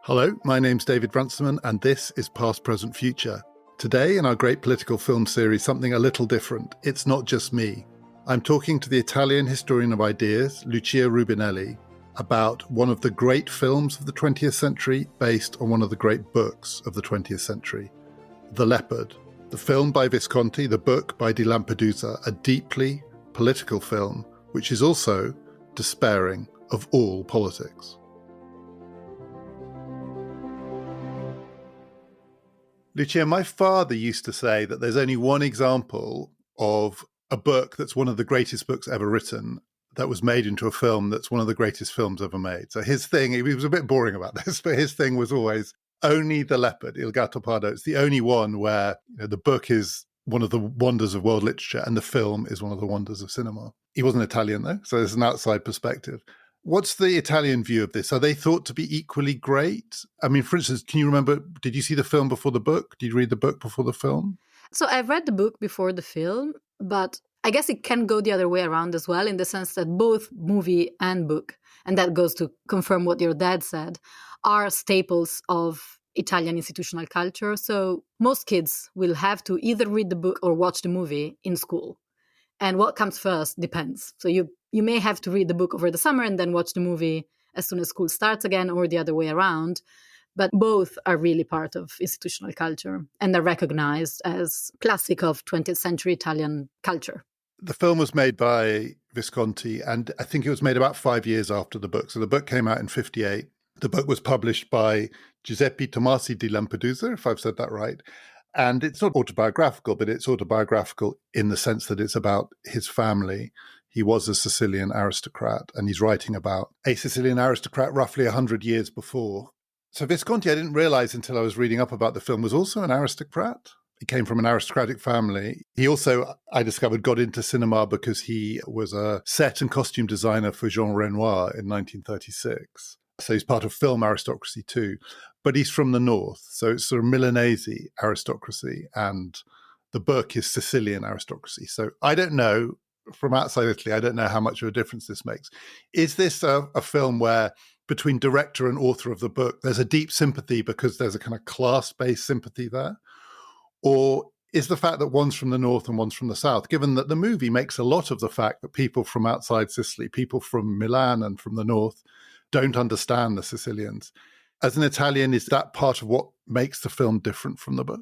Hello, my name's David Runciman, and this is Past, Present, Future. Today, in our great political film series, something a little different. It's not just me. I'm talking to the Italian historian of ideas, Lucia Rubinelli, about one of the great films of the 20th century based on one of the great books of the 20th century, The Leopard. The film by Visconti, the book by Di Lampedusa, a deeply political film, which is also despairing of all politics. Lucia, my father used to say that there's only one example of a book that's one of the greatest books ever written that was made into a film that's one of the greatest films ever made. So his thing, he was a bit boring about this, but his thing was always only The Leopard, Il Gattopardo. It's the only one where the book is one of the wonders of world literature and the film is one of the wonders of cinema. He wasn't Italian, though, so there's an outside perspective. What's the Italian view of this? Are they thought to be equally great? I mean, for instance, can you remember, did you see the film before the book? Did you read the book before the film? So I've read the book before the film, but I guess it can go the other way around as well, in the sense that both movie and book, and that goes to confirm what your dad said, are staples of Italian institutional culture. So most kids will have to either read the book or watch the movie in school. And what comes first depends. So you may have to read the book over the summer and then watch the movie as soon as school starts again, or the other way around. But both are really part of institutional culture and are recognized as classic of 20th century Italian culture. The film was made by Visconti, and I think it was made about 5 years after the book. So the book came out in 1958. The book was published by Giuseppe Tomasi di Lampedusa, if I've said that right. And it's not autobiographical, but it's autobiographical in the sense that it's about his family. He was a Sicilian aristocrat, and he's writing about a Sicilian aristocrat roughly 100 years before. So Visconti, I didn't realize until I was reading up about the film, was also an aristocrat. He came from an aristocratic family. He also, I discovered, got into cinema because he was a set and costume designer for Jean Renoir in 1936. So he's part of film aristocracy too. But he's from the north, so it's sort of Milanese aristocracy, and the book is Sicilian aristocracy. So I don't know, from outside Italy, I don't know how much of a difference this makes. Is this a film where between director and author of the book, there's a deep sympathy because there's a kind of class-based sympathy there? Or is the fact that one's from the north and one's from the south, given that the movie makes a lot of the fact that people from outside Sicily, people from Milan and from the north, don't understand the Sicilians? As an Italian, is that part of what makes the film different from the book?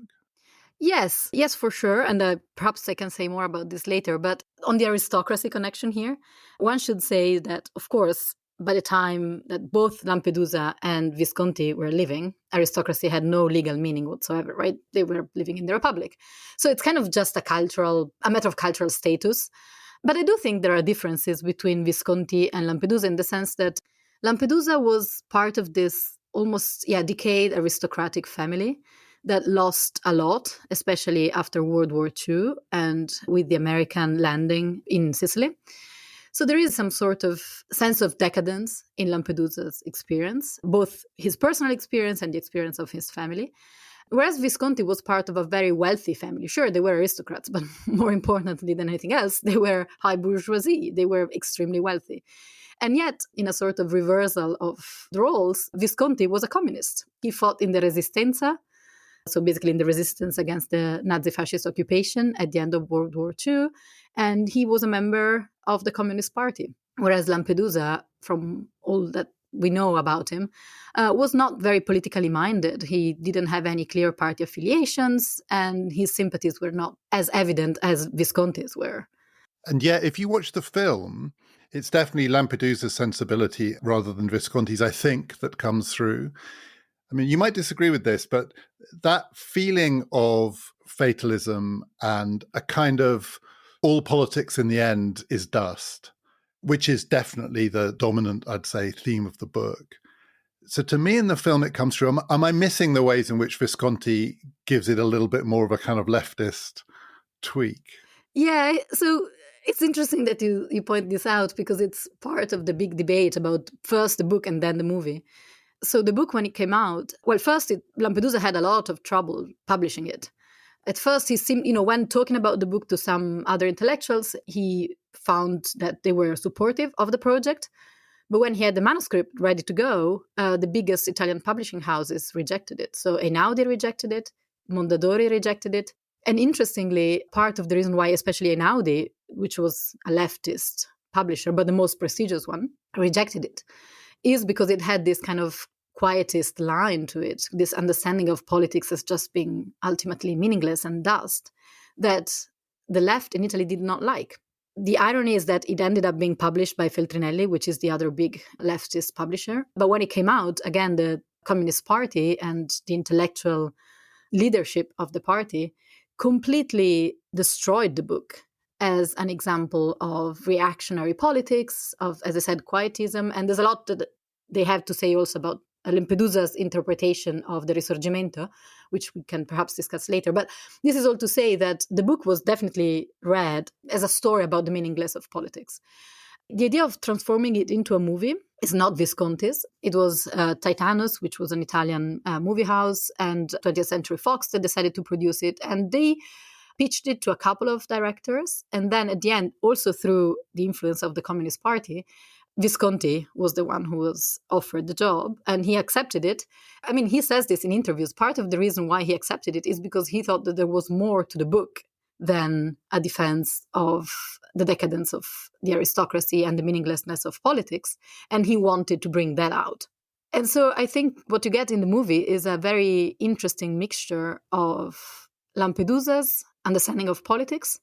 Yes, for sure. And perhaps I can say more about this later. But on the aristocracy connection here, one should say that, of course, by the time that both Lampedusa and Visconti were living, aristocracy had no legal meaning whatsoever, right? They were living in the Republic. So it's kind of just a matter of cultural status. But I do think there are differences between Visconti and Lampedusa in the sense that Lampedusa was part of this almost decayed aristocratic family that lost a lot, especially after World War II and with the American landing in Sicily. So there is some sort of sense of decadence in Lampedusa's experience, both his personal experience and the experience of his family. Whereas Visconti was part of a very wealthy family. Sure, they were aristocrats, but more importantly than anything else, they were high bourgeoisie. They were extremely wealthy. And yet, in a sort of reversal of the roles, Visconti was a communist. He fought in the Resistenza, so basically in the resistance against the Nazi-fascist occupation at the end of World War II, and he was a member of the Communist Party. Whereas Lampedusa, from all that we know about him, was not very politically minded. He didn't have any clear party affiliations, and his sympathies were not as evident as Visconti's were. And yet, if you watch the film, it's definitely Lampedusa's sensibility rather than Visconti's, I think, that comes through. I mean, you might disagree with this, but that feeling of fatalism and a kind of all politics in the end is dust, which is definitely the dominant, I'd say, theme of the book. So to me in the film, it comes through. Am I missing the ways in which Visconti gives it a little bit more of a kind of leftist tweak? Yeah, so it's interesting that you point this out because it's part of the big debate about first the book and then the movie. So the book, when it came out, well, first, Lampedusa had a lot of trouble publishing it. At first, he seemed, when talking about the book to some other intellectuals, he found that they were supportive of the project. But when he had the manuscript ready to go, the biggest Italian publishing houses rejected it. So Einaudi rejected it, Mondadori rejected it. And interestingly, part of the reason why especially Einaudi, which was a leftist publisher, but the most prestigious one, rejected it, is because it had this kind of quietist line to it, this understanding of politics as just being ultimately meaningless and dust, that the left in Italy did not like. The irony is that it ended up being published by Feltrinelli, which is the other big leftist publisher. But when it came out, again, the Communist Party and the intellectual leadership of the party completely destroyed the book as an example of reactionary politics, of, as I said, quietism. And there's a lot that they have to say also about Lampedusa's interpretation of the Risorgimento, which we can perhaps discuss later. But this is all to say that the book was definitely read as a story about the meaningless of politics. The idea of transforming it into a movie is not Visconti's. It was Titanus, which was an Italian movie house, and 20th Century Fox that decided to produce it. And they pitched it to a couple of directors. And then at the end, also through the influence of the Communist Party, Visconti was the one who was offered the job, and he accepted it. I mean, he says this in interviews. Part of the reason why he accepted it is because he thought that there was more to the book than a defense of the decadence of the aristocracy and the meaninglessness of politics, and he wanted to bring that out. And so I think what you get in the movie is a very interesting mixture of Lampedusa's understanding of politics,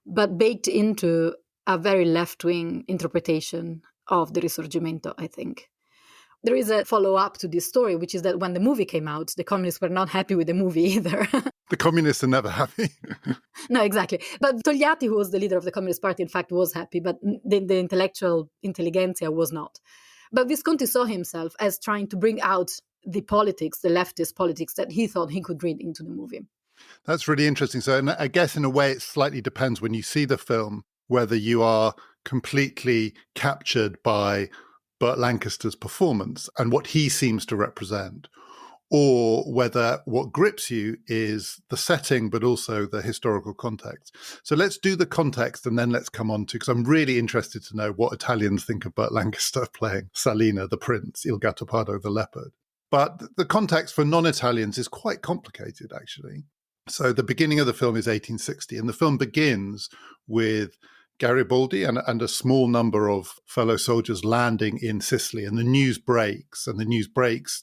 but baked into a very left-wing interpretation of the Risorgimento, I think. There is a follow-up to this story, which is that when the movie came out, the communists were not happy with the movie either. The communists are never happy. No, exactly. But Togliatti, who was the leader of the Communist Party, in fact, was happy, but the intellectual intelligentsia was not. But Visconti saw himself as trying to bring out the politics, the leftist politics that he thought he could read into the movie. That's really interesting. So and I guess in a way it slightly depends when you see the film, whether you are completely captured by Burt Lancaster's performance and what he seems to represent, or whether what grips you is the setting, but also the historical context. So let's do the context and then let's come on to, because I'm really interested to know what Italians think of Burt Lancaster playing Salina, the prince, Il Gattopardo, the leopard. But the context for non-Italians is quite complicated, actually. So the beginning of the film is 1860, and the film begins with Garibaldi and a small number of fellow soldiers landing in Sicily, and the news breaks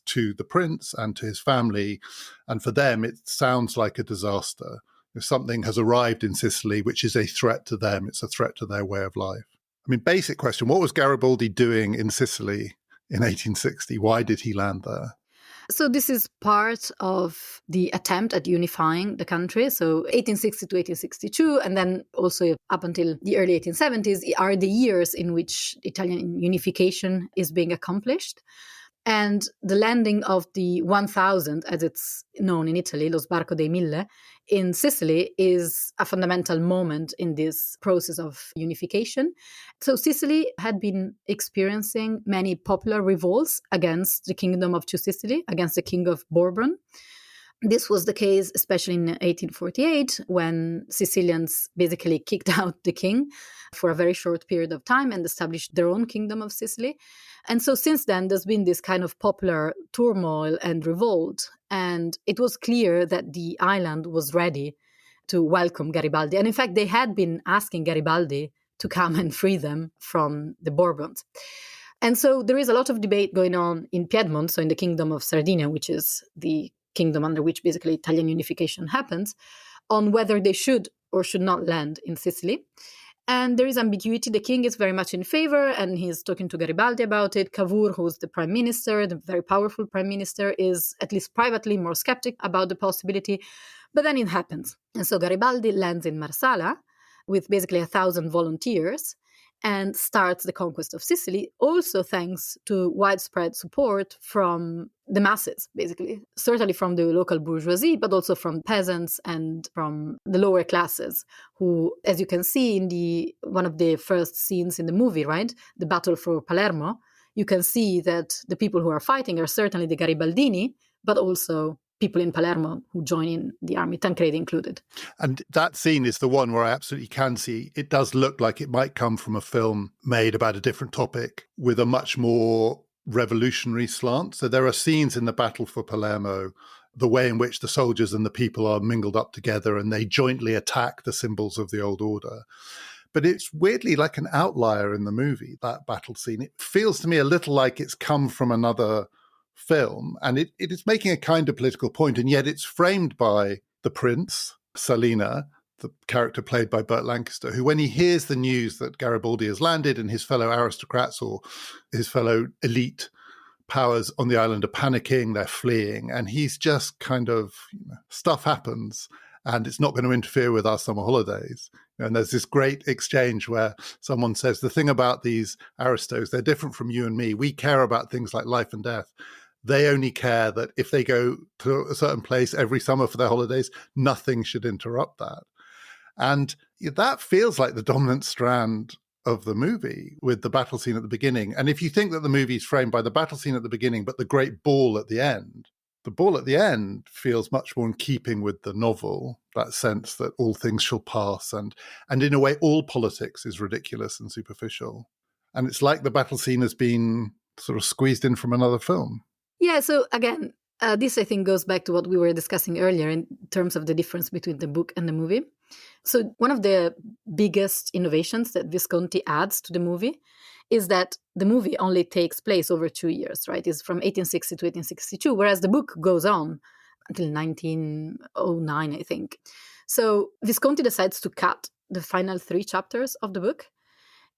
to the prince and to his family, and for them it sounds like a disaster. If something has arrived in Sicily which is a threat to them, it's a threat to their way of life. I mean, basic question, what was Garibaldi doing in Sicily in 1860? Why did he land there? So this is part of the attempt at unifying the country. So 1860 to 1862, and then also up until the early 1870s are the years in which Italian unification is being accomplished. And the landing of the 1000, as it's known in Italy, Lo Sbarco dei Mille, in Sicily is a fundamental moment in this process of unification. So Sicily had been experiencing many popular revolts against the Kingdom of Two Sicily, against the King of Bourbon. This was the case especially in 1848, when Sicilians basically kicked out the king for a very short period of time and established their own Kingdom of Sicily. And so since then, there's been this kind of popular turmoil and revolt. And it was clear that the island was ready to welcome Garibaldi. And in fact, they had been asking Garibaldi to come and free them from the Bourbons. And so there is a lot of debate going on in Piedmont, so in the Kingdom of Sardinia, which is the kingdom under which basically Italian unification happens, on whether they should or should not land in Sicily. And there is ambiguity. The king is very much in favor, and he's talking to Garibaldi about it. Cavour, who's the prime minister, the very powerful prime minister, is at least privately more skeptic about the possibility. But then it happens. And so Garibaldi lands in Marsala with basically 1,000 volunteers and starts the conquest of Sicily, also thanks to widespread support from the masses, basically, certainly from the local bourgeoisie, but also from peasants and from the lower classes, who, as you can see in one of the first scenes in the movie, right, the battle for Palermo, you can see that the people who are fighting are certainly the Garibaldini, but also people in Palermo who join in the army, Tancredi included. And that scene is the one where I absolutely can see it does look like it might come from a film made about a different topic with a much more revolutionary slant. So there are scenes in the battle for Palermo, the way in which the soldiers and the people are mingled up together and they jointly attack the symbols of the old order. But it's weirdly like an outlier in the movie, that battle scene. It feels to me a little like it's come from another film, and it is making a kind of political point, and yet it's framed by the prince, Salina, the character played by Burt Lancaster, who, when he hears the news that Garibaldi has landed and his fellow aristocrats or his fellow elite powers on the island are panicking, they're fleeing, and he's just kind of, stuff happens, and it's not going to interfere with our summer holidays. And there's this great exchange where someone says, the thing about these aristos, they're different from you and me. We care about things like life and death. They only care that if they go to a certain place every summer for their holidays, nothing should interrupt that. And that feels like the dominant strand of the movie with the battle scene at the beginning. And if you think that the movie is framed by the battle scene at the beginning, but the great ball at the end, the ball at the end feels much more in keeping with the novel, that sense that all things shall pass. And in a way, all politics is ridiculous and superficial. And it's like the battle scene has been sort of squeezed in from another film. Yeah, so again, this I think goes back to what we were discussing earlier in terms of the difference between the book and the movie. So one of the biggest innovations that Visconti adds to the movie is that the movie only takes place over 2 years, right? It's from 1860 to 1862, whereas the book goes on until 1909, I think. So Visconti decides to cut the final 3 chapters of the book,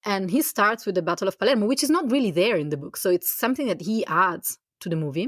and he starts with the Battle of Palermo, which is not really there in the book. So it's something that he adds to the movie.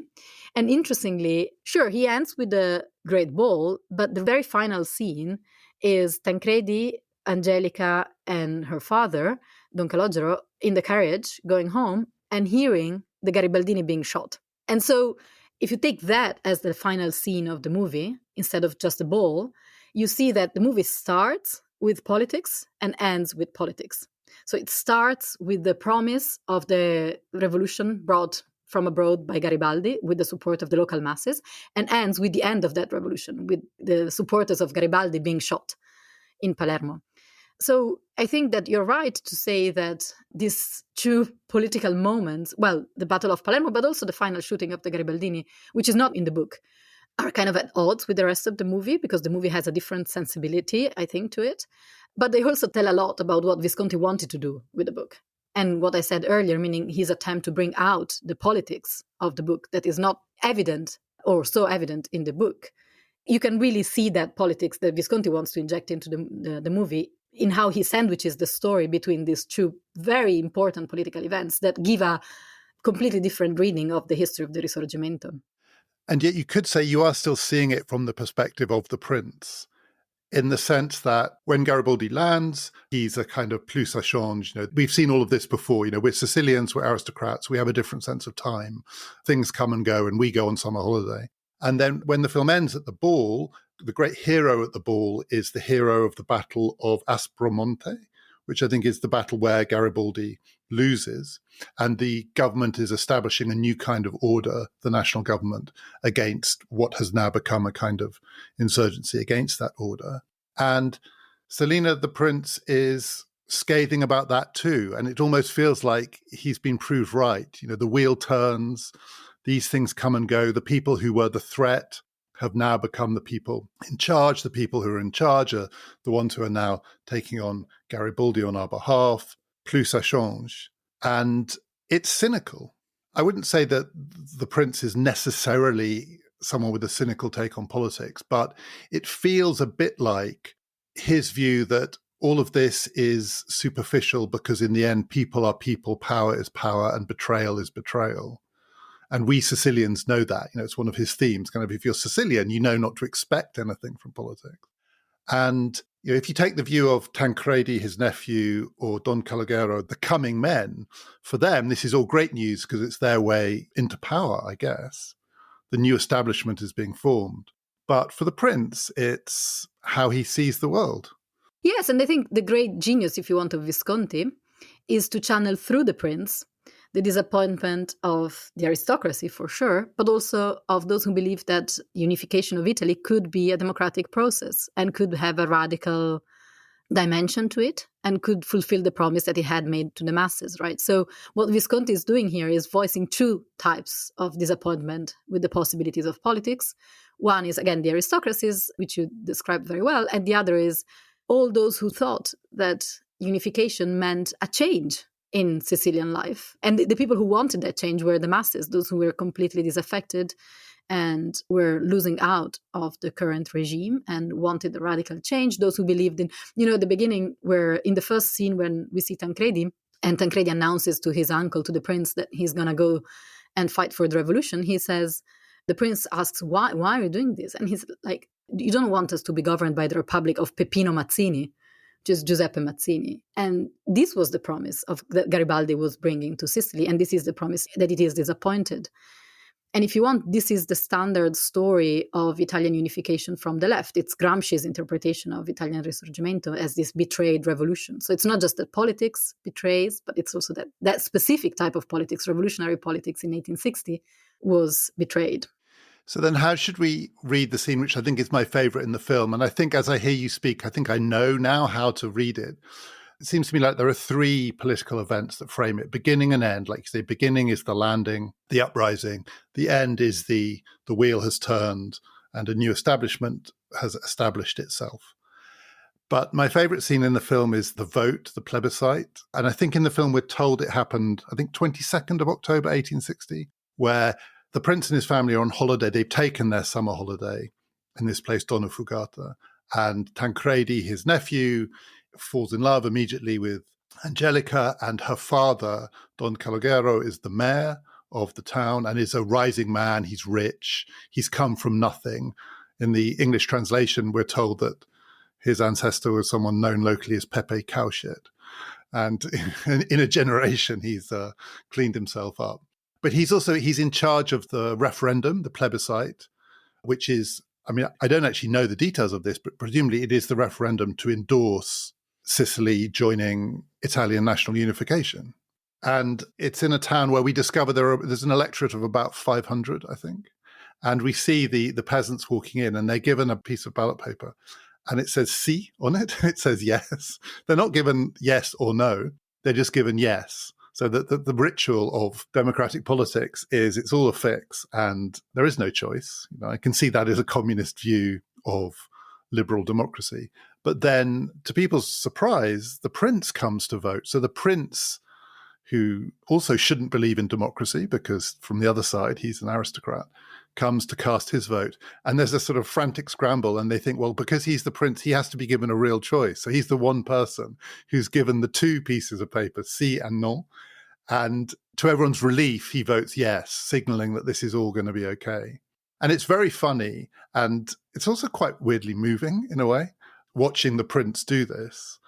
And interestingly, sure, he ends with the Great Ball, but the very final scene is Tancredi, Angelica, and her father, Don Calogero, in the carriage going home and hearing the Garibaldini being shot. And so if you take that as the final scene of the movie, instead of just the ball, you see that the movie starts with politics and ends with politics. So it starts with the promise of the revolution brought from abroad by Garibaldi with the support of the local masses, and ends with the end of that revolution, with the supporters of Garibaldi being shot in Palermo. So I think that you're right to say that these 2 political moments, well, the Battle of Palermo, but also the final shooting of the Garibaldini, which is not in the book, are kind of at odds with the rest of the movie, because the movie has a different sensibility, I think, to it. But they also tell a lot about what Visconti wanted to do with the book. And what I said earlier, meaning his attempt to bring out the politics of the book that is not evident or so evident in the book. You can really see that politics that Visconti wants to inject into the movie in how he sandwiches the story between these 2 very important political events that give a completely different reading of the history of the Risorgimento. And yet you could say you are still seeing it from the perspective of the prince, in the sense that when Garibaldi lands, he's a kind of plus ça change. We've seen all of this before. We're Sicilians, we're aristocrats, we have a different sense of time. Things come and go, and we go on summer holiday. And then when the film ends at the ball, the great hero at the ball is the hero of the Battle of Aspromonte, which I think is the battle where Garibaldi loses. And the government is establishing a new kind of order, the national government, against what has now become a kind of insurgency against that order. And Salina, the prince, is scathing about that too. And it almost feels like he's been proved right. The wheel turns, these things come and go. The people who were the threat have now become the people in charge. The people who are in charge are the ones who are now taking on Garibaldi on our behalf. Plus ça change. And it's cynical. I wouldn't say that the prince is necessarily someone with a cynical take on politics, but it feels a bit like his view that all of this is superficial because in the end, people are people, power is power, and betrayal is betrayal. And we Sicilians know that. It's one of his themes. Kind of, if you're Sicilian, you know not to expect anything from politics. And if you take the view of Tancredi, his nephew, or Don Calogero, the coming men, for them, this is all great news because it's their way into power, I guess. The new establishment is being formed. But for the prince, it's how he sees the world. Yes, and I think the great genius, if you want, of Visconti is to channel through the prince the disappointment of the aristocracy for sure, but also of those who believed that unification of Italy could be a democratic process and could have a radical dimension to it and could fulfill the promise that he had made to the masses, right? So what Visconti is doing here is voicing two types of disappointment with the possibilities of politics. One is, again, the aristocracies, which you described very well, and the other is all those who thought that unification meant a change in Sicilian life. And the people who wanted that change were the masses, those who were completely disaffected and were losing out of the current regime and wanted a radical change. Those who believed in, at the beginning, where in the first scene when we see Tancredi, and Tancredi announces to his uncle, to the prince, that he's going to go and fight for the revolution, he says, the prince asks, why are you doing this? And he's like, you don't want us to be governed by the Republic of Peppino Mazzini, which is Giuseppe Mazzini. And this was the promise that Garibaldi was bringing to Sicily, and this is the promise that it is disappointed. And if you want, this is the standard story of Italian unification from the left. It's Gramsci's interpretation of Italian Risorgimento as this betrayed revolution. So it's not just that politics betrays, but it's also that specific type of politics, revolutionary politics in 1860, was betrayed. So then how should we read the scene, which I think is my favorite in the film? And I think as I hear you speak, I think I know now how to read it. It seems to me like there are three political events that frame it, beginning and end. Like you say, beginning is the landing, the uprising. The end is the wheel has turned and a new establishment has established itself. But my favorite scene in the film is the vote, the plebiscite. And I think in the film we're told it happened, I think 22nd of October, 1860, where the prince and his family are on holiday. They've taken their summer holiday in this place, Donna Fugata. And Tancredi, his nephew, falls in love immediately with Angelica, and her father, Don Calogero, is the mayor of the town and is a rising man. He's rich. He's come from nothing. In the English translation, we're told that his ancestor was someone known locally as Pepe Cowshit. And in a generation, he's cleaned himself up. But he's in charge of the referendum, the plebiscite, which is, I mean, I don't actually know the details of this, but presumably it is the referendum to endorse Sicily joining Italian national unification. And it's in a town where we discover there's an electorate of about 500, I think. And we see the peasants walking in, and they're given a piece of ballot paper. And it says "si" on it. It says yes. They're not given yes or no. They're just given yes. So the ritual of democratic politics is it's all a fix and there is no choice. I can see that as a communist view of liberal democracy. But then, to people's surprise, the prince comes to vote. So the prince, who also shouldn't believe in democracy because from the other side, he's an aristocrat, comes to cast his vote. And there's a sort of frantic scramble. And they think, well, because he's the prince, he has to be given a real choice. So he's the one person who's given the two pieces of paper, si and non. And to everyone's relief, he votes yes, signaling that this is all going to be okay. And it's very funny. And it's also quite weirdly moving in a way, watching the prince do this.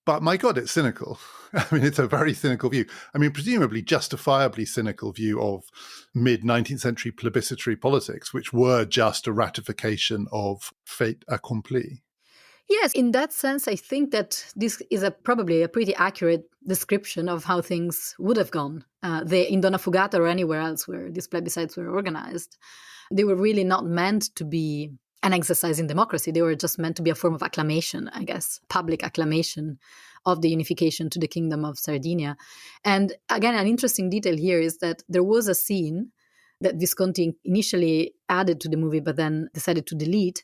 But my God, it's cynical. I mean, it's a very cynical view. I mean, presumably justifiably cynical view of mid-19th century plebiscitary politics, which were just a ratification of fait accompli. Yes, in that sense, I think that this is probably a pretty accurate description of how things would have gone. In Donna Fugata or anywhere else where these plebiscites were organized, they were really not meant to be an exercise in democracy. They were just meant to be a form of acclamation, I guess, public acclamation of the unification to the Kingdom of Sardinia. And again, an interesting detail here is that there was a scene that Visconti initially added to the movie, but then decided to delete,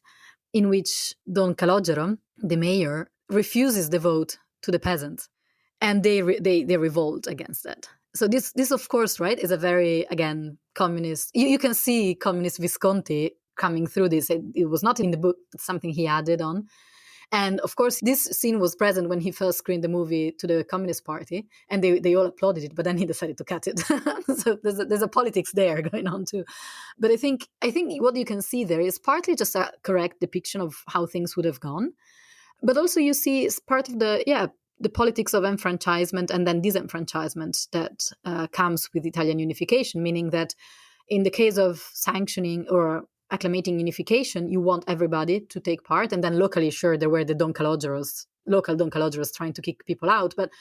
in which Don Calogero, the mayor, refuses the vote to the peasants. And they revolt against that. So this, of course, right, is a very, again, communist. You can see communist Visconti coming through this. It was not in the book, it's something he added on. And of course, this scene was present when he first screened the movie to the Communist Party, and they all applauded it, but then he decided to cut it. So there's a politics there going on too. But I think what you can see there is partly just a correct depiction of how things would have gone. But also you see it's part of the politics of enfranchisement and then disenfranchisement that comes with Italian unification, meaning that in the case of sanctioning or acclimating unification, you want everybody to take part. And then locally, sure, there were the local Don Calogeros trying to kick people out. But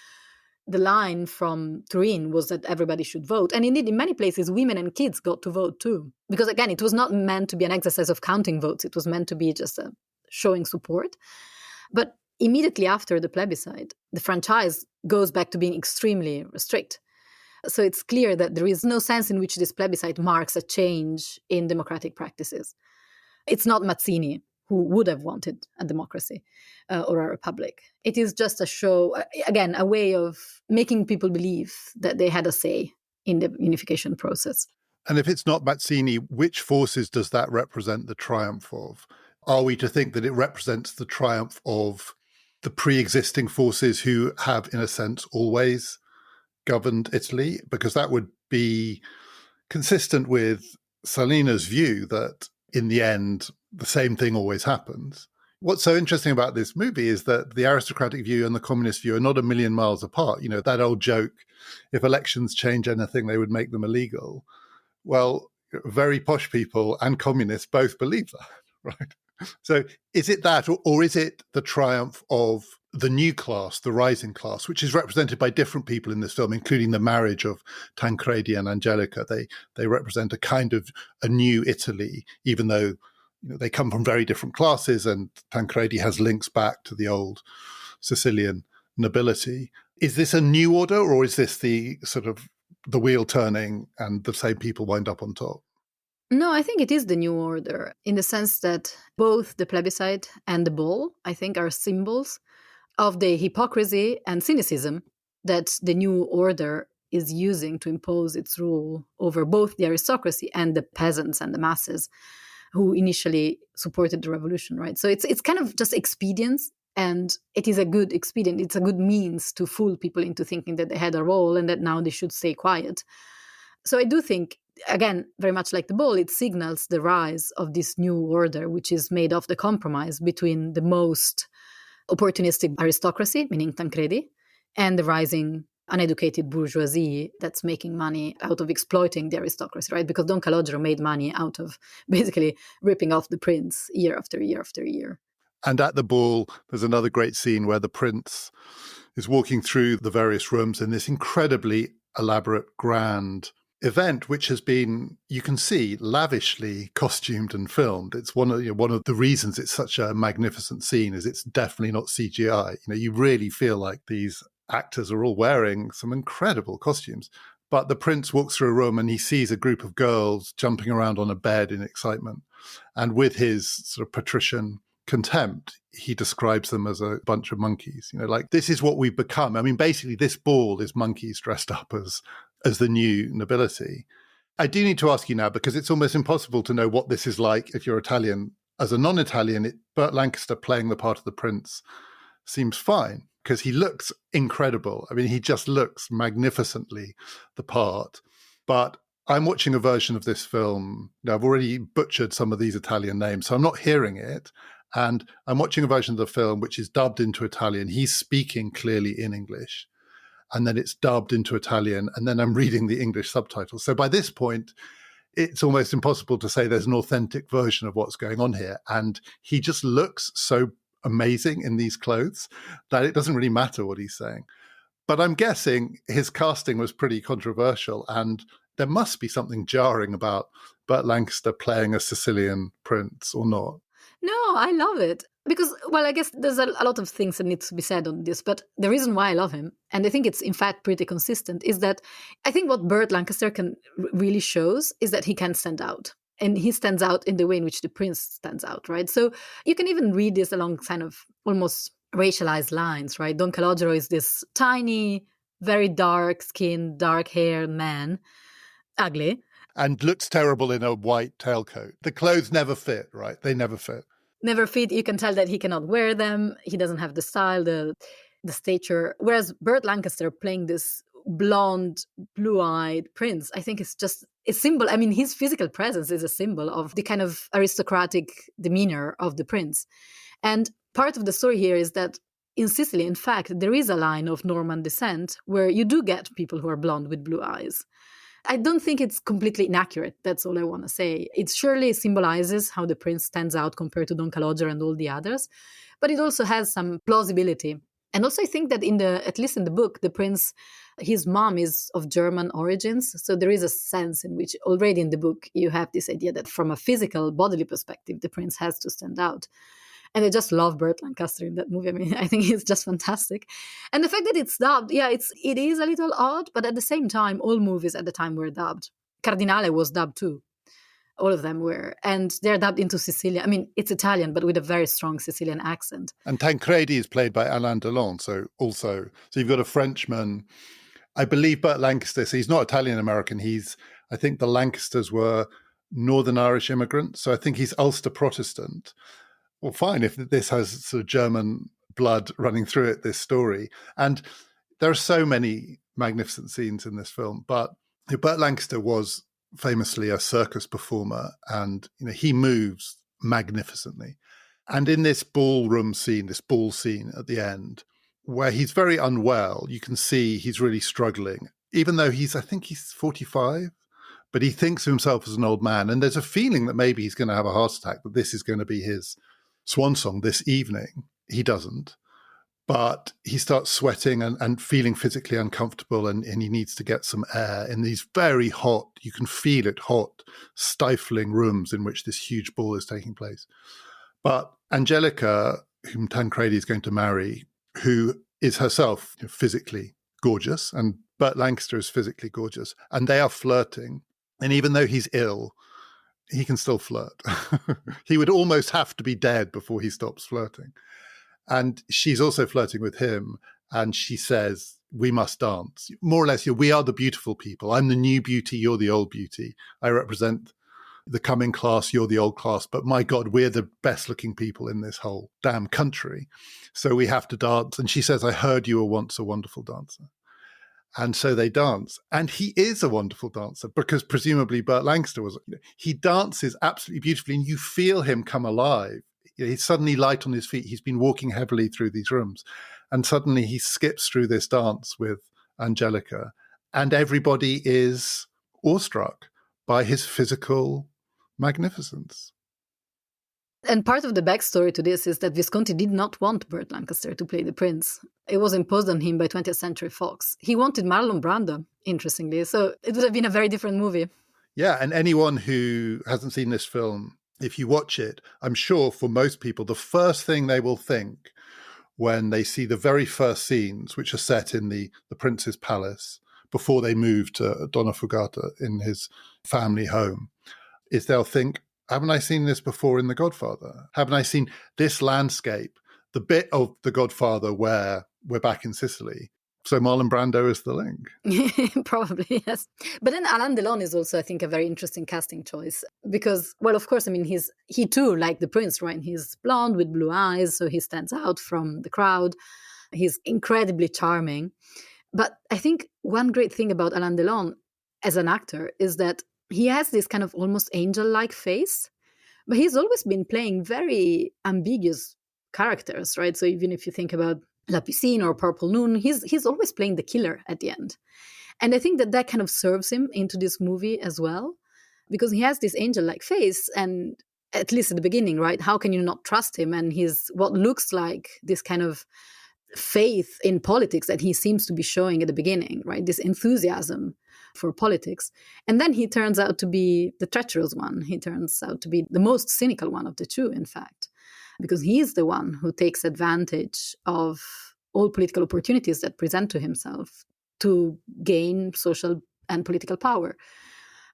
the line from Turin was that everybody should vote. And indeed, in many places, women and kids got to vote too. Because again, it was not meant to be an exercise of counting votes. It was meant to be just showing support. But immediately after the plebiscite, the franchise goes back to being extremely strict. So it's clear that there is no sense in which this plebiscite marks a change in democratic practices. It's not Mazzini who would have wanted a democracy or a republic. It is just a show, again, a way of making people believe that they had a say in the unification process. And if it's not Mazzini, which forces does that represent the triumph of? Are we to think that it represents the triumph of the pre-existing forces who have, in a sense, always governed Italy? Because that would be consistent with Salina's view that in the end, the same thing always happens. What's so interesting about this movie is that the aristocratic view and the communist view are not a million miles apart. You know, that old joke, if elections change anything, they would make them illegal. Well, very posh people and communists both believe that, right? So is it that, or is it the triumph of the new class, the rising class, which is represented by different people in this film, including the marriage of Tancredi and Angelica? They represent a kind of a new Italy, even though they come from very different classes, and Tancredi has links back to the old Sicilian nobility. Is this a new order, or is this the sort of the wheel turning and the same people wind up on top? No, I think it is the new order in the sense that both the plebiscite and the ball, I think, are symbols of the hypocrisy and cynicism that the new order is using to impose its rule over both the aristocracy and the peasants and the masses who initially supported the revolution, right? So it's kind of just expedience, and it is a good expedient. It's a good means to fool people into thinking that they had a role and that now they should stay quiet. So I do think, again, very much like the ball, it signals the rise of this new order, which is made of the compromise between the most opportunistic aristocracy, meaning Tancredi, and the rising uneducated bourgeoisie that's making money out of exploiting the aristocracy, right? Because Don Calogero made money out of basically ripping off the prince year after year after year. And at the ball, there's another great scene where the prince is walking through the various rooms in this incredibly elaborate, grand event, which has been, you can see, lavishly costumed and filmed. It's one of the reasons it's such a magnificent scene is it's definitely not CGI. You really feel like these actors are all wearing some incredible costumes. But the prince walks through a room and he sees a group of girls jumping around on a bed in excitement. And with his sort of patrician contempt, he describes them as a bunch of monkeys. Like, this is what we've become. I mean, basically, this ball is monkeys dressed up as the new nobility. I do need to ask you now, because it's almost impossible to know what this is like if you're Italian. As a non-Italian, Burt Lancaster playing the part of the prince seems fine, because he looks incredible. I mean, he just looks magnificently the part. But I'm watching a version of this film. I've already butchered some of these Italian names, so I'm not hearing it. And I'm watching a version of the film which is dubbed into Italian. He's speaking clearly in English. And then it's dubbed into Italian. And then I'm reading the English subtitles. So by this point, it's almost impossible to say there's an authentic version of what's going on here. And he just looks so amazing in these clothes that it doesn't really matter what he's saying. But I'm guessing his casting was pretty controversial, and there must be something jarring about Burt Lancaster playing a Sicilian prince, or not? No, I love it. Because, well, I guess there's a lot of things that need to be said on this, but the reason why I love him, and I think it's in fact pretty consistent, is that I think what Burt Lancaster can really shows is that he can stand out. And he stands out in the way in which the prince stands out, right? So you can even read this along kind of almost racialized lines, right? Don Calogero is this tiny, very dark-skinned, dark-haired man, ugly. And looks terrible in a white tailcoat. The clothes never fit, right? They never fit. Never fit. You can tell that he cannot wear them. He doesn't have the style, the stature. Whereas Burt Lancaster playing this blonde, blue-eyed prince, I think it's just a symbol. I mean, his physical presence is a symbol of the kind of aristocratic demeanor of the prince. And part of the story here is that in Sicily, in fact, there is a line of Norman descent where you do get people who are blonde with blue eyes. I don't think it's completely inaccurate. That's all I want to say. It surely symbolizes how the prince stands out compared to Don Calogero and all the others, but it also has some plausibility And also I think that at least in the book, the prince, his mom is of German origins. So there is a sense in which already in the book, you have this idea that from a physical bodily perspective, the prince has to stand out. And I just love Burt Lancaster in that movie. I mean, I think he's just fantastic. And the fact that it's dubbed, yeah, it is a little odd, but at the same time, all movies at the time were dubbed. Cardinale was dubbed too. All of them were. And they're dubbed into Sicilian. I mean, it's Italian, but with a very strong Sicilian accent. And Tancredi is played by Alain Delon. So you've got a Frenchman. I believe Burt Lancaster, so he's not Italian-American. I think the Lancasters were Northern Irish immigrants. So I think he's Ulster Protestant. Well, fine, if this has sort of German blood running through it, this story. And there are so many magnificent scenes in this film. But Burt Lancaster was famously a circus performer, and he moves magnificently. And in this ball scene at the end, where he's very unwell, you can see he's really struggling, even though I think he's 45. But he thinks of himself as an old man. And there's a feeling that maybe he's going to have a heart attack, that this is going to be his swan song this evening. He doesn't. But he starts sweating and feeling physically uncomfortable, and he needs to get some air in these very hot, you can feel it, hot, stifling rooms in which this huge ball is taking place. But Angelica, whom Tancredi is going to marry, who is herself physically gorgeous, and Burt Lancaster is physically gorgeous, and they are flirting. And even though he's ill, he can still flirt. He would almost have to be dead before he stops flirting. And she's also flirting with him. And she says, we must dance. More or less, we are the beautiful people. I'm the new beauty. You're the old beauty. I represent the coming class. You're the old class. But my God, we're the best looking people in this whole damn country. So we have to dance. And she says, I heard you were once a wonderful dancer. And so they dance. And he is a wonderful dancer because presumably Burt Lancaster was. He dances absolutely beautifully and you feel him come alive. He's suddenly light on his feet. He's been walking heavily through these rooms. And suddenly he skips through this dance with Angelica. And everybody is awestruck by his physical magnificence. And part of the backstory to this is that Visconti did not want Burt Lancaster to play the prince. It was imposed on him by 20th Century Fox. He wanted Marlon Brando, interestingly. So it would have been a very different movie. Yeah, and anyone who hasn't seen this film, if you watch it, I'm sure for most people, the first thing they will think when they see the very first scenes, which are set in the prince's palace before they move to Donna Fugata in his family home, is they'll think, haven't I seen this before in The Godfather? Haven't I seen this landscape, the bit of The Godfather where we're back in Sicily? So Marlon Brando is the link. Probably, yes. But then Alain Delon is also, I think, a very interesting casting choice because, well, of course, I mean, he too, like the prince, right? He's blonde with blue eyes, so he stands out from the crowd. He's incredibly charming. But I think one great thing about Alain Delon as an actor is that he has this kind of almost angel-like face, but he's always been playing very ambiguous characters, right? So even if you think about La Piscine or Purple Noon, he's always playing the killer at the end. And I think that kind of serves him into this movie as well, because he has this angel-like face, and at least at the beginning, right? How can you not trust him? And he's what looks like this kind of faith in politics that he seems to be showing at the beginning, right? This enthusiasm for politics. And then he turns out to be the treacherous one. He turns out to be the most cynical one of the two, in fact, because he's the one who takes advantage of all political opportunities that present to himself to gain social and political power.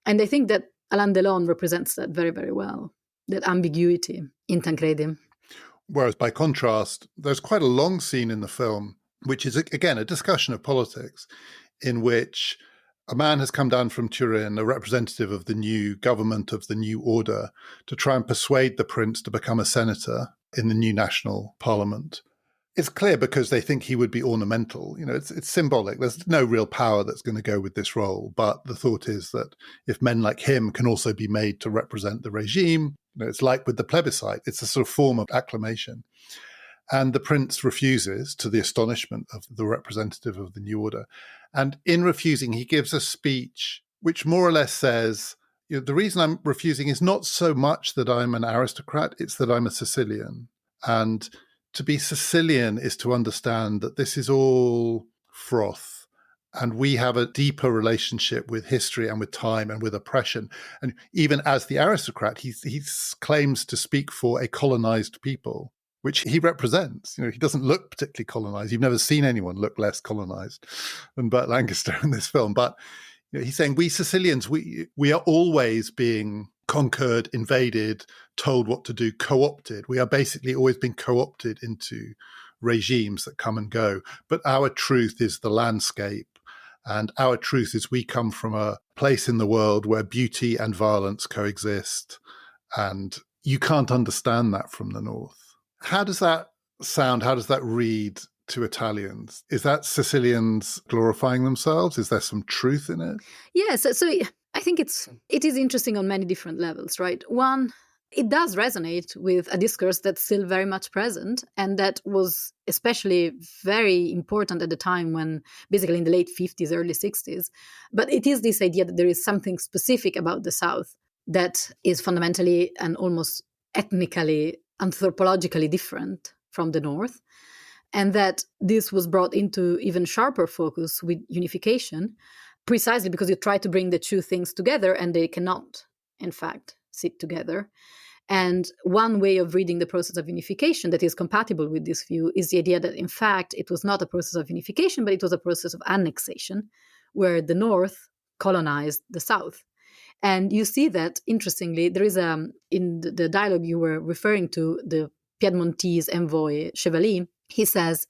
And I think that Alain Delon represents that very, very well, that ambiguity in Tancredi. Whereas by contrast, there's quite a long scene in the film, which is, again, a discussion of politics in which a man has come down from Turin, a representative of the new government, of the new order, to try and persuade the prince to become a senator in the new national parliament. It's clear because they think he would be ornamental. It's symbolic. There's no real power that's going to go with this role. But the thought is that if men like him can also be made to represent the regime, it's like with the plebiscite. It's a sort of form of acclamation. And the prince refuses, to the astonishment of the representative of the new order. And in refusing, he gives a speech which more or less says, the reason I'm refusing is not so much that I'm an aristocrat, it's that I'm a Sicilian. And to be Sicilian is to understand that this is all froth. And we have a deeper relationship with history and with time and with oppression. And even as the aristocrat, he claims to speak for a colonized people, which he represents. He doesn't look particularly colonized. You've never seen anyone look less colonized than Burt Lancaster in this film. But he's saying we Sicilians, we are always being conquered, invaded, told what to do, co-opted. We are basically always being co-opted into regimes that come and go. But our truth is the landscape. And our truth is we come from a place in the world where beauty and violence coexist. And you can't understand that from the north. How does that sound? How does that read to Italians? Is that Sicilians glorifying themselves? Is there some truth in it? Yes. So I think it is interesting on many different levels, right? One, it does resonate with a discourse that's still very much present, and that was especially very important at the time when, basically in the late 50s, early 60s. But it is this idea that there is something specific about the South that is fundamentally and almost ethnically, anthropologically different from the North, and that this was brought into even sharper focus with unification, precisely because you try to bring the two things together and they cannot, in fact, sit together. And one way of reading the process of unification that is compatible with this view is the idea that, in fact, it was not a process of unification, but it was a process of annexation, where the North colonized the South. And you see that, interestingly, there is in the dialogue you were referring to, the Piedmontese envoy Chevalier, he says,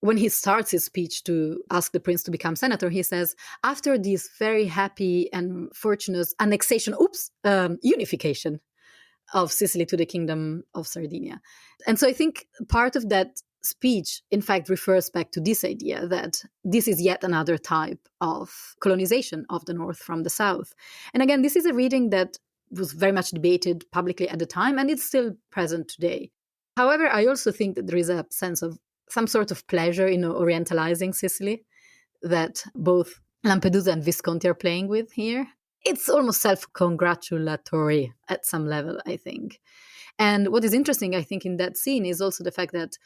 when he starts his speech to ask the prince to become senator, he says, after this very happy and fortunate annexation, unification of Sicily to the Kingdom of Sardinia. And so I think part of that speech, in fact, refers back to this idea that this is yet another type of colonization of the North from the South. And again, this is a reading that was very much debated publicly at the time, and it's still present today. However, I also think that there is a sense of some sort of pleasure in orientalizing Sicily that both Lampedusa and Visconti are playing with here. It's almost self-congratulatory at some level, I think. And what is interesting, I think, in that scene is also the fact that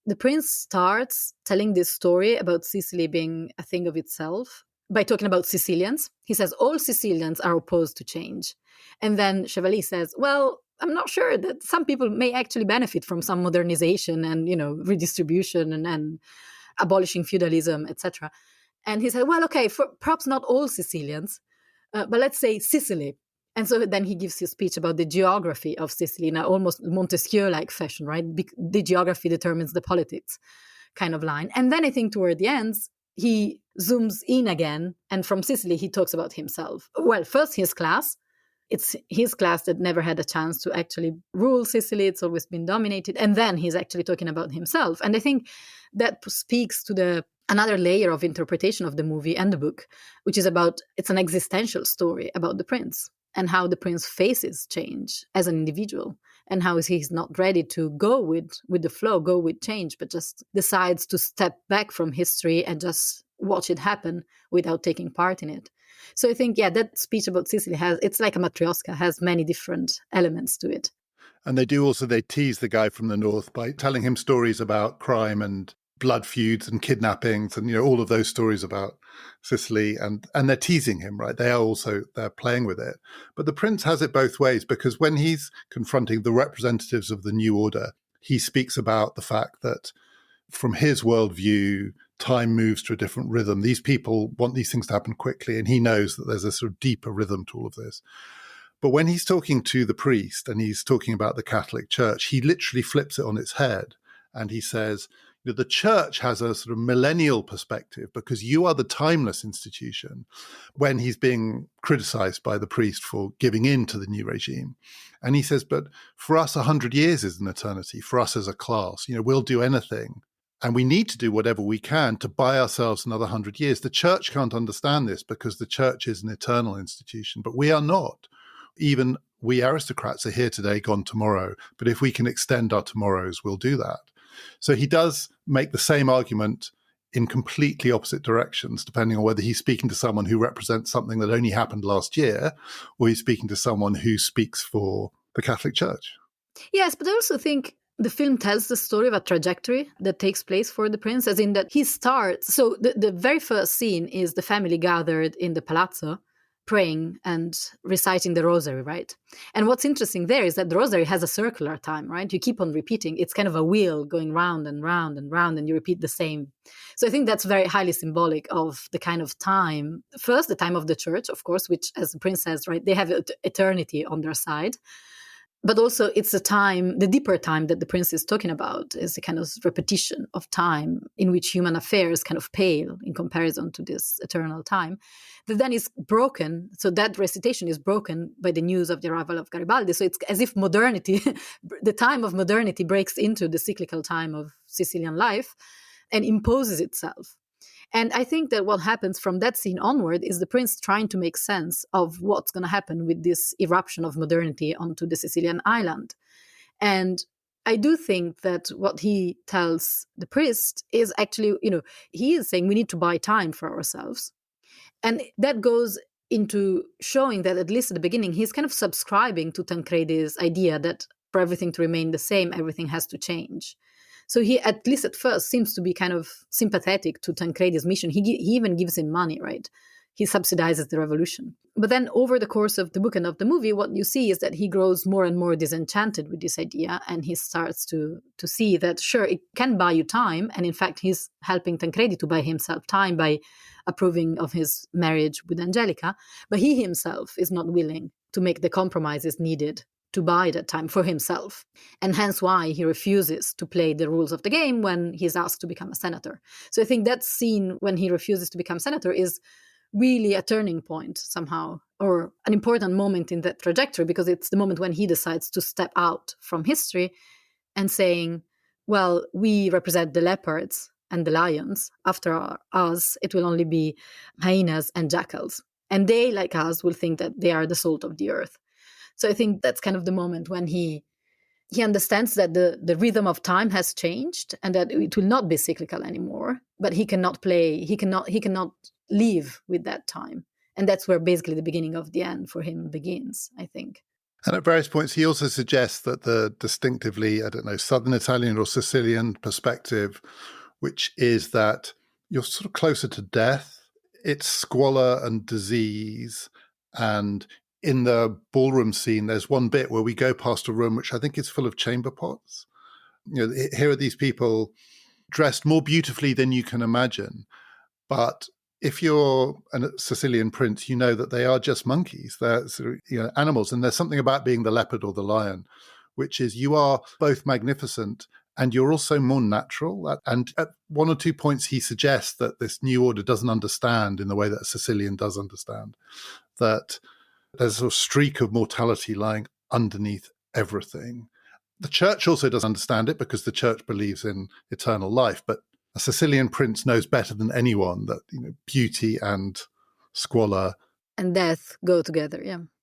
the prince starts telling this story about Sicily being a thing of itself by talking about Sicilians. He says, all Sicilians are opposed to change. And then Chevalier says, well, I'm not sure that some people may actually benefit from some modernization and, redistribution and abolishing feudalism, etc. And he said, well, okay, perhaps not all Sicilians, but let's say Sicily. And so then he gives his speech about the geography of Sicily in an almost Montesquieu-like fashion, right? The geography determines the politics kind of line. And then I think toward the ends, he zooms in again. And from Sicily, he talks about himself. Well, first his class. It's his class that never had a chance to actually rule Sicily. It's always been dominated. And then he's actually talking about himself. And I think that speaks to another layer of interpretation of the movie and the book, which is it's an existential story about the prince and how the prince faces change as an individual and how he's not ready to go with the flow, go with change, but just decides to step back from history and just watch it happen without taking part in it. So I think, that speech about Sicily it's like a matryoshka, has many different elements to it. And they tease the guy from the north by telling him stories about crime and blood feuds and kidnappings and, all of those stories about Sicily. And they're teasing him, right? They're playing with it. But the prince has it both ways, because when he's confronting the representatives of the new order, he speaks about the fact that from his worldview, time moves to a different rhythm. These people want these things to happen quickly, and he knows that there's a sort of deeper rhythm to all of this. But when he's talking to the priest and he's talking about the Catholic Church, he literally flips it on its head. And he says, the church has a sort of millennial perspective because you are the timeless institution, when he's being criticized by the priest for giving in to the new regime. And he says, but for us, 100 years is an eternity. For us as a class, we'll do anything. And we need to do whatever we can to buy ourselves another 100 years. The church can't understand this because the church is an eternal institution, but we are not. Even we aristocrats are here today, gone tomorrow. But if we can extend our tomorrows, we'll do that. So he does make the same argument in completely opposite directions, depending on whether he's speaking to someone who represents something that only happened last year, or he's speaking to someone who speaks for the Catholic Church. Yes, but I also think the film tells the story of a trajectory that takes place for the prince, as in that he starts. So the very first scene is the family gathered in the palazzo, praying and reciting the rosary, right? And what's interesting there is that the rosary has a circular time, right? You keep on repeating. It's kind of a wheel going round and round and round, and you repeat the same. So I think that's very highly symbolic of the kind of time. First, the time of the church, of course, which, as the prince says, right, they have eternity on their side. But also it's the time, the deeper time that the prince is talking about is a kind of repetition of time in which human affairs kind of pale in comparison to this eternal time, that then is broken. So that recitation is broken by the news of the arrival of Garibaldi. So it's as if modernity, the time of modernity breaks into the cyclical time of Sicilian life and imposes itself. And I think that what happens from that scene onward is the prince trying to make sense of what's going to happen with this eruption of modernity onto the Sicilian island. And I do think that what he tells the priest is actually, he is saying we need to buy time for ourselves. And that goes into showing that, at least at the beginning, he's kind of subscribing to Tancredi's idea that for everything to remain the same, everything has to change. So he, at least at first, seems to be kind of sympathetic to Tancredi's mission. He even gives him money, right? He subsidizes the revolution. But then over the course of the book and of the movie, what you see is that he grows more and more disenchanted with this idea, and he starts to see that, sure, it can buy you time. And in fact, he's helping Tancredi to buy himself time by approving of his marriage with Angelica. But he himself is not willing to make the compromises needed to buy that time for himself. And hence why he refuses to play the rules of the game when he's asked to become a senator. So I think that scene when he refuses to become senator is really a turning point somehow, or an important moment in that trajectory, because it's the moment when he decides to step out from history and saying, well, we represent the leopards and the lions. After us, it will only be hyenas and jackals. And they, like us, will think that they are the salt of the earth. So I think that's kind of the moment when he understands that the rhythm of time has changed and that it will not be cyclical anymore, but he cannot live with that time. And that's where basically the beginning of the end for him begins, I think. And at various points, he also suggests that the distinctively, Southern Italian or Sicilian perspective, which is that you're sort of closer to death, it's squalor and disease. And in the ballroom scene, there's one bit where we go past a room which I think is full of chamber pots. Here are these people dressed more beautifully than you can imagine. But if you're a Sicilian prince, you know that they are just monkeys. They're animals. And there's something about being the leopard or the lion, which is you are both magnificent and you're also more natural. And at one or 2 points, he suggests that this new order doesn't understand in the way that a Sicilian does understand, that there's a streak of mortality lying underneath everything. The church also doesn't understand it because the church believes in eternal life, but a Sicilian prince knows better than anyone that beauty and squalor and death go together,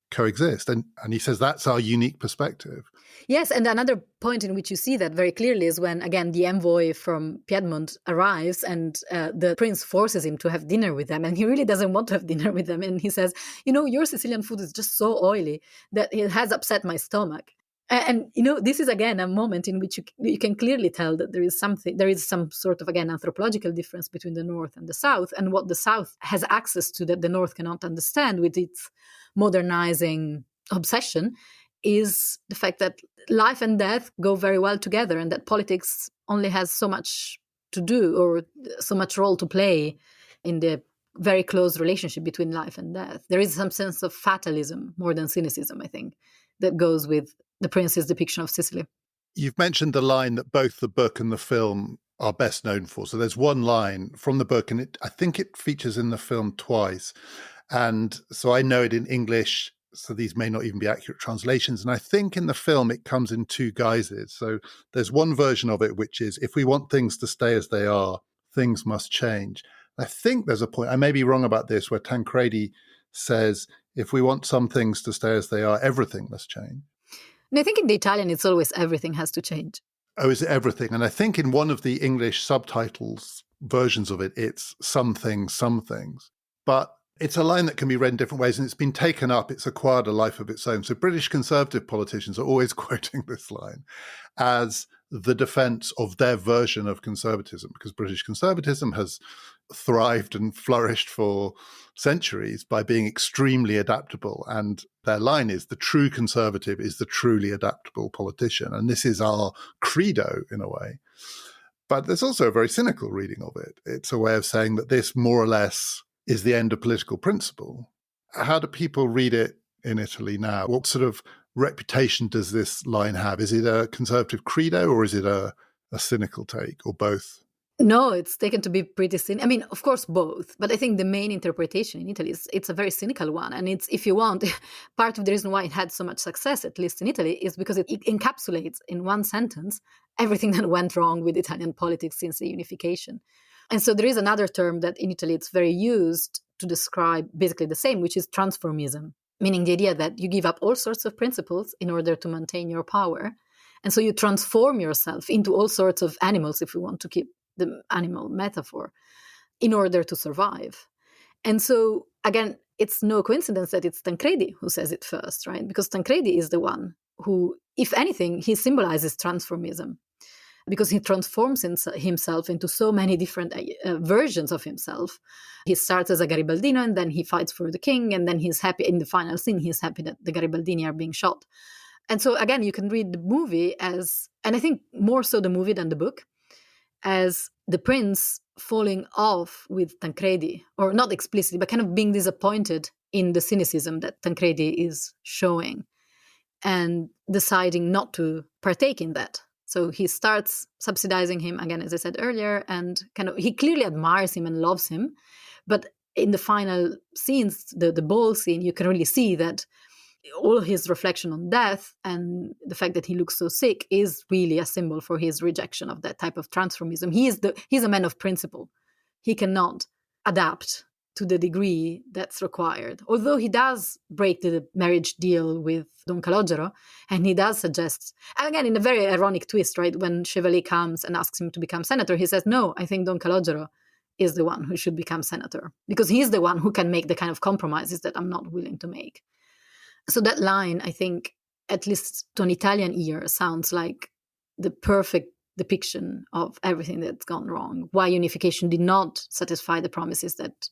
coexist. And he says that's our unique perspective. Yes, and another point in which you see that very clearly is when, again, the envoy from Piedmont arrives and the prince forces him to have dinner with them. And he really doesn't want to have dinner with them. And he says, your Sicilian food is just so oily that it has upset my stomach. And this is, again, a moment in which you can clearly tell that there is some sort of, again, anthropological difference between the North and the South, and what the South has access to that the North cannot understand with its modernizing obsession is the fact that life and death go very well together, and that politics only has so much to do or so much role to play in the very close relationship between life and death. There is some sense of fatalism more than cynicism, I think, that goes with the prince's depiction of Sicily. You've mentioned the line that both the book and the film are best known for. So there's one line from the book, and I think it features in the film twice. And so I know it in English, so these may not even be accurate translations. And I think in the film it comes in two guises. So there's one version of it, which is, if we want things to stay as they are, things must change. I think there's a point, I may be wrong about this, where Tancredi says, if we want some things to stay as they are, everything must change. And I think in the Italian, it's always everything has to change. Oh, is it everything? And I think in one of the English subtitles versions of it, it's some things, some things. But it's a line that can be read in different ways, and it's been taken up. It's acquired a life of its own. So British Conservative politicians are always quoting this line as the defense of their version of conservatism, because British conservatism has thrived and flourished for centuries by being extremely adaptable. And their line is the true conservative is the truly adaptable politician. And this is our credo in a way. But there's also a very cynical reading of it. It's a way of saying that this more or less is the end of political principle. How do people read it in Italy now? What sort of reputation does this line have? Is it a conservative credo or is it a cynical take, or both? No, it's taken to be pretty cynical. I mean, of course, both. But I think the main interpretation in Italy is it's a very cynical one. And it's, if you want, part of the reason why it had so much success, at least in Italy, is because it encapsulates in one sentence everything that went wrong with Italian politics since the unification. And so there is another term that in Italy it's very used to describe basically the same, which is transformism, meaning the idea that you give up all sorts of principles in order to maintain your power. And so you transform yourself into all sorts of animals, if we want to keep the animal metaphor, in order to survive. And so, again, it's no coincidence that it's Tancredi who says it first, right? Because Tancredi is the one who, if anything, he symbolizes transformism, because he transforms himself into so many different versions of himself. He starts as a Garibaldino, and then he fights for the king, and then he's happy in the final scene, he's happy that the Garibaldini are being shot. And so, again, you can read the movie as, and I think more so the movie than the book, as the prince falling off with Tancredi, or not explicitly, but kind of being disappointed in the cynicism that Tancredi is showing and deciding not to partake in that. So he starts subsidizing him, again, as I said earlier, and kind of he clearly admires him and loves him. But in the final scenes, the ball scene, you can really see that all his reflection on death and the fact that he looks so sick is really a symbol for his rejection of that type of transformism. He's a man of principle. He cannot adapt to the degree that's required. Although he does break the marriage deal with Don Calogero, and he does suggest, and again, in a very ironic twist, right? When Chevalier comes and asks him to become senator, he says, no, I think Don Calogero is the one who should become senator, because he's the one who can make the kind of compromises that I'm not willing to make. So that line, I think, at least to an Italian ear, sounds like the perfect depiction of everything that's gone wrong, why unification did not satisfy the promises that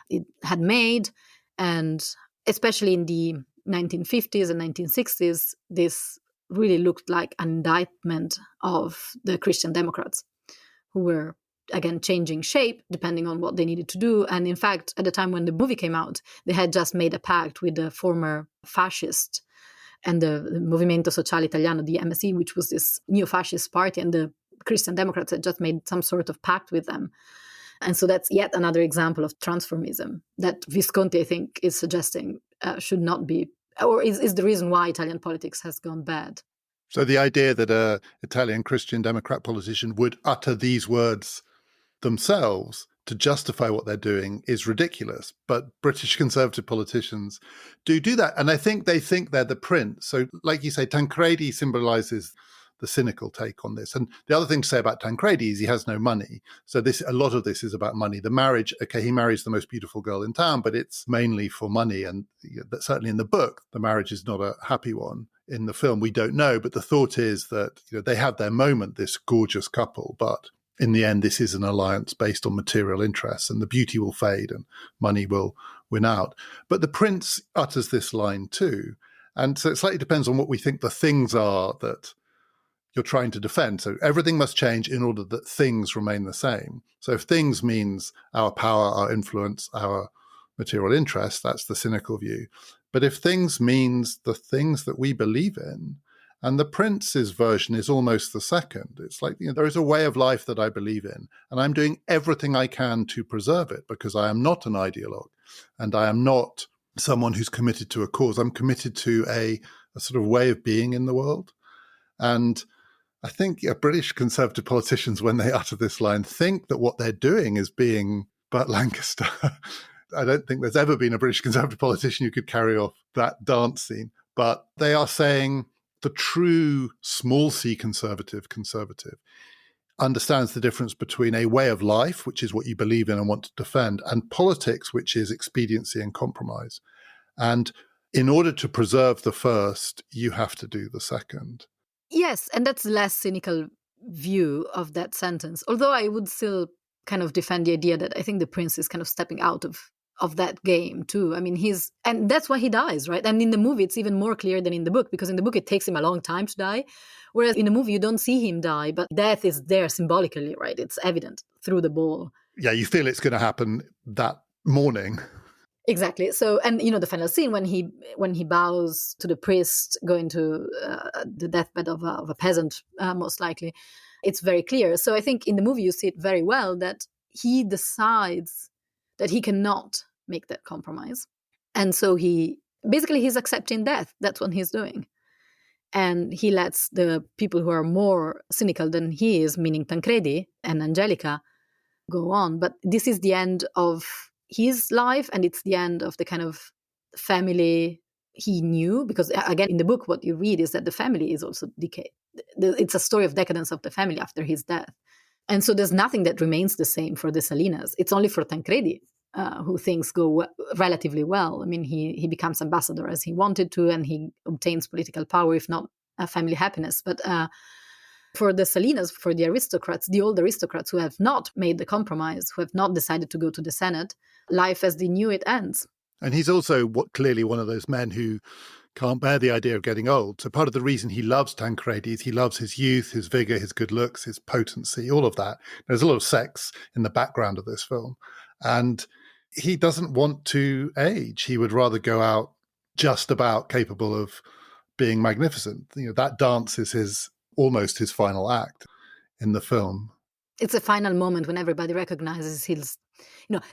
it had made. And especially in the 1950s and 1960s, this really looked like an indictment of the Christian Democrats, who were, again, changing shape depending on what they needed to do. And in fact, at the time when the movie came out, they had just made a pact with the former fascist and the Movimento Sociale Italiano, the MSI, which was this neo-fascist party, and the Christian Democrats had just made some sort of pact with them. And so that's yet another example of transformism that Visconti, I think, is suggesting should not be, or is the reason why Italian politics has gone bad. So the idea that an Italian Christian Democrat politician would utter these words themselves to justify what they're doing is ridiculous. But British conservative politicians do that. And I think they think they're the prince. So like you say, Tancredi symbolizes the cynical take on this. And the other thing to say about Tancredi is he has no money. So a lot of this is about money. The marriage, okay, he marries the most beautiful girl in town, but it's mainly for money. And certainly in the book, the marriage is not a happy one. In the film, we don't know. But the thought is that they have their moment, this gorgeous couple, but in the end, this is an alliance based on material interests, and the beauty will fade and money will win out. But the prince utters this line too. And so it slightly depends on what we think the things are that you're trying to defend. So everything must change in order that things remain the same. So if things means our power, our influence, our material interests, that's the cynical view. But if things means the things that we believe in, and the prince's version is almost the second. It's like, there is a way of life that I believe in, and I'm doing everything I can to preserve it, because I am not an ideologue, and I am not someone who's committed to a cause. I'm committed to a sort of way of being in the world. And I think British conservative politicians, when they utter this line, think that what they're doing is being Burt Lancaster. I don't think there's ever been a British conservative politician who could carry off that dance scene. But they are saying the true small c conservative understands the difference between a way of life, which is what you believe in and want to defend, and politics, which is expediency and compromise. And in order to preserve the first, you have to do the second. Yes, and that's less cynical view of that sentence. Although I would still kind of defend the idea that I think the prince is kind of stepping out of that game too. I mean, and that's why he dies, right? And in the movie, it's even more clear than in the book, because in the book, it takes him a long time to die. Whereas in the movie, you don't see him die, but death is there symbolically, right? It's evident through the ball. Yeah, you feel it's going to happen that morning. Exactly. So, and the final scene when he bows to the priest going to the deathbed of a peasant, most likely, it's very clear. So I think in the movie you see it very well that he decides that he cannot make that compromise, and so he's accepting death. That's what he's doing, and he lets the people who are more cynical than he is, meaning Tancredi and Angelica, go on. But this is the end of his life, and it's the end of the kind of family he knew, because again in the book what you read is that the family is also decayed. It's a story of decadence of the family after his death, and so there's nothing that remains the same for the Salinas. It's only for Tancredi, who things go relatively well. I mean, he becomes ambassador as he wanted to, and he obtains political power, if not family happiness. But for the Salinas, for the aristocrats, the old aristocrats who have not made the compromise, who have not decided to go to the Senate, life as they knew it ends. And he's also clearly one of those men who can't bear the idea of getting old. So part of the reason he loves Tancredi is he loves his youth, his vigor, his good looks, his potency, all of that. There's a lot of sex in the background of this film. And he doesn't want to age. He would rather go out just about capable of being magnificent. That dance is almost his final act in the film. It's a final moment when everybody recognizes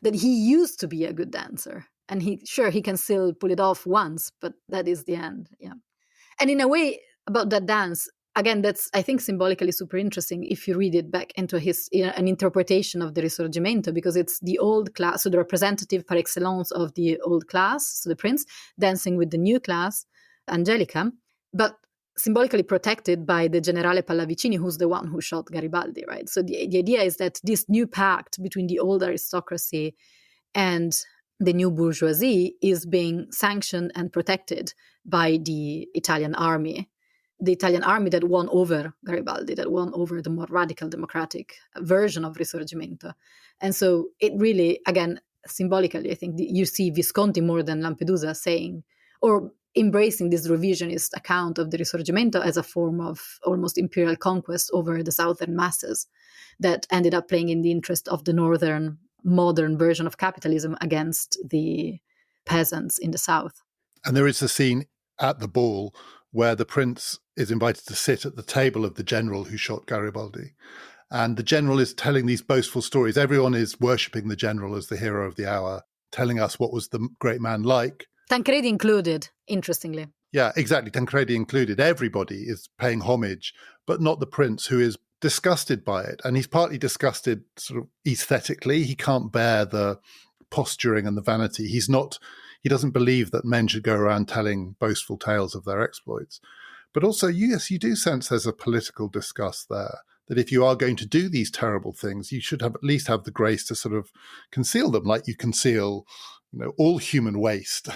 that he used to be a good dancer, and he can still pull it off once, but that is the end. Yeah. And in a way about that dance, again, that's, I think, symbolically super interesting if you read it back into an interpretation of the Risorgimento, because it's the old class, so the representative par excellence of the old class, so the prince, dancing with the new class, Angelica, but symbolically protected by the Generale Pallavicini, who's the one who shot Garibaldi, right? So the idea is that this new pact between the old aristocracy and the new bourgeoisie is being sanctioned and protected by the Italian army that won over Garibaldi, that won over the more radical democratic version of Risorgimento. And so it really, again, symbolically, I think you see Visconti more than Lampedusa saying, or embracing this revisionist account of the Risorgimento as a form of almost imperial conquest over the southern masses that ended up playing in the interest of the northern modern version of capitalism against the peasants in the south. And there is a scene at the ball where the prince is invited to sit at the table of the general who shot Garibaldi. And the general is telling these boastful stories. Everyone is worshipping the general as the hero of the hour, telling us what was the great man like. Tancredi included, interestingly. Yeah, exactly. Tancredi included. Everybody is paying homage, but not the prince, who is disgusted by it. And he's partly disgusted sort of aesthetically. He can't bear the posturing and the vanity. He doesn't believe that men should go around telling boastful tales of their exploits. But also, yes, you do sense there's a political disgust there, that if you are going to do these terrible things, you should at least have the grace to sort of conceal them, like you conceal all human waste.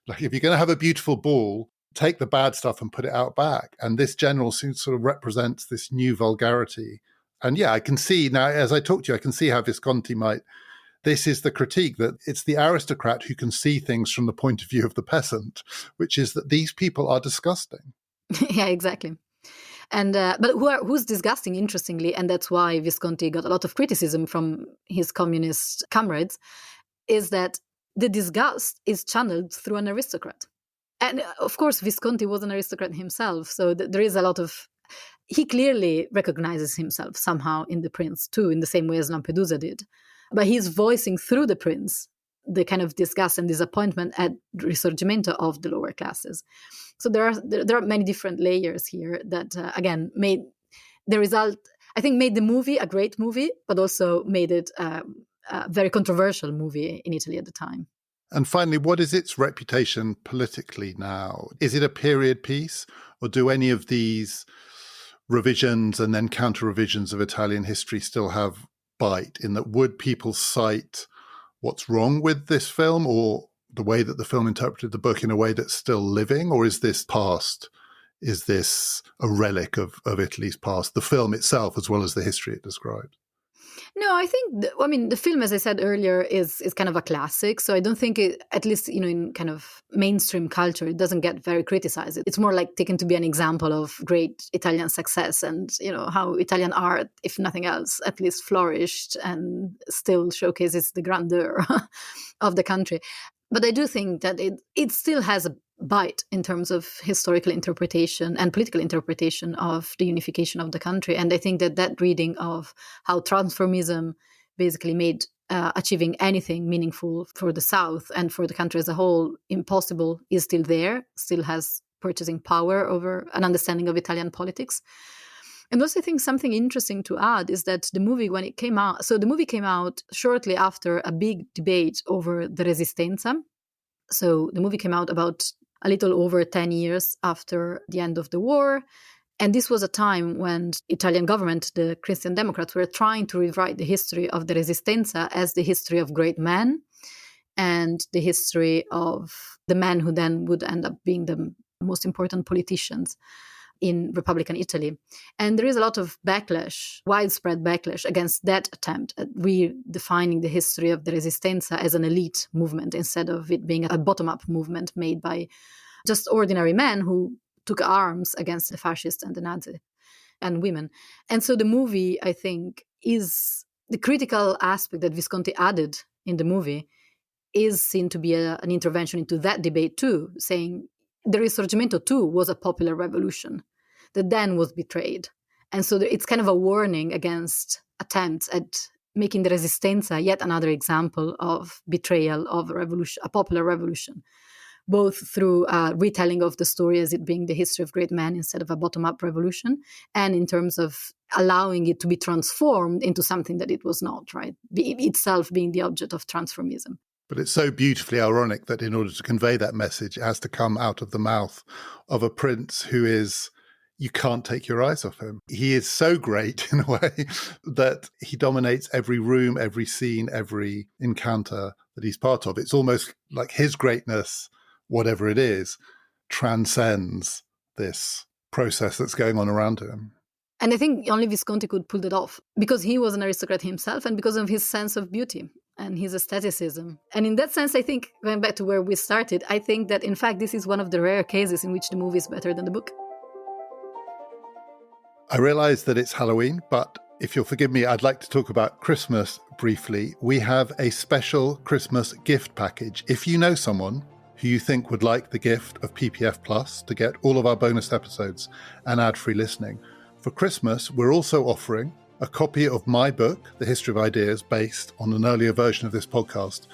Like if you're going to have a beautiful ball, take the bad stuff and put it out back. And this general seems sort of represents this new vulgarity. And yeah, I can see now, as I talk to you, I can see how Visconti this is the critique, that it's the aristocrat who can see things from the point of view of the peasant, which is that these people are disgusting. Yeah, exactly. And but who's disgusting, interestingly, and that's why Visconti got a lot of criticism from his communist comrades, is that the disgust is channeled through an aristocrat. And of course, Visconti was an aristocrat himself, so there is a lot of... He clearly recognizes himself somehow in the prince, too, in the same way as Lampedusa did. But he's voicing through the prince the kind of disgust and disappointment at Risorgimento of the lower classes. So there are many different layers here that, again, made the result, I think, made the movie a great movie, but also made it a very controversial movie in Italy at the time. And finally, what is its reputation politically now? Is it a period piece, or do any of these revisions and then counter-revisions of Italian history still have bite, in that would people cite what's wrong with this film or the way that the film interpreted the book in a way that's still living, or is this past is this a relic of Italy's past, the film itself as well as the history it describes? No, I think, the film, as I said earlier, is kind of a classic. So I don't think it, at least, in kind of mainstream culture, it doesn't get very criticized. It's more like taken to be an example of great Italian success and, how Italian art, if nothing else, at least flourished and still showcases the grandeur of the country. But I do think that it still has a bite in terms of historical interpretation and political interpretation of the unification of the country. And I think that reading of how transformism basically made achieving anything meaningful for the South and for the country as a whole impossible is still there, still has purchasing power over an understanding of Italian politics. And also I think something interesting to add is that the movie, when it came out, so the movie came out shortly after a big debate over the Resistenza. So the movie came out about a little over 10 years after the end of the war. And this was a time when Italian government, the Christian Democrats, were trying to rewrite the history of the Resistenza as the history of great men and the history of the men who then would end up being the most important politicians in Republican Italy. And there is a lot of backlash, widespread backlash against that attempt at redefining the history of the Resistenza as an elite movement instead of it being a bottom-up movement made by just ordinary men who took arms against the fascists and the Nazi and women. And so the movie, I think, is the critical aspect that Visconti added in the movie is seen to be an intervention into that debate too, saying the Risorgimento too was a popular revolution that then was betrayed. And so it's kind of a warning against attempts at making the Resistenza yet another example of betrayal of a revolution, a popular revolution, both through retelling of the story as it being the history of great men instead of a bottom-up revolution, and in terms of allowing it to be transformed into something that it was not, right? Itself being the object of transformism. But it's so beautifully ironic that in order to convey that message, it has to come out of the mouth of a prince who is, you can't take your eyes off him. He is so great in a way that he dominates every room, every scene, every encounter that he's part of. It's almost like his greatness, whatever it is, transcends this process that's going on around him. And I think only Visconti could pull that off because he was an aristocrat himself and because of his sense of beauty and his aestheticism. And in that sense, I think, going back to where we started, I think that, in fact, this is one of the rare cases in which the movie is better than the book. I realize that it's Halloween, but if you'll forgive me, I'd like to talk about Christmas briefly. We have a special Christmas gift package. If you know someone who you think would like the gift of PPF Plus to get all of our bonus episodes and ad-free listening, for Christmas, we're also offering a copy of my book, The History of Ideas, based on an earlier version of this podcast,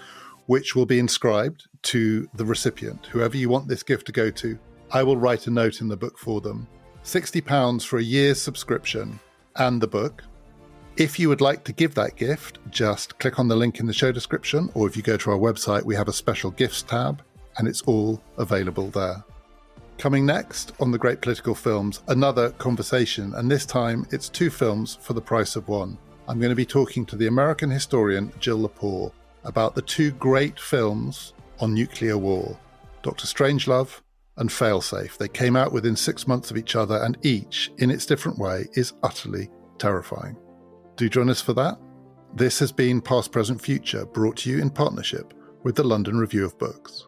which will be inscribed to the recipient. Whoever you want this gift to go to, I will write a note in the book for them. £60 for a year's subscription and the book. If you would like to give that gift, just click on the link in the show description, or if you go to our website, we have a special gifts tab, and it's all available there. Coming next on The Great Political Films, another conversation, and this time it's 2 films for the price of 1. I'm going to be talking to the American historian Jill Lepore about the 2 great films on nuclear war, Dr. Strangelove and Failsafe. They came out within 6 months of each other, and each, in its different way, is utterly terrifying. Do join us for that. This has been Past, Present, Future, brought to you in partnership with the London Review of Books.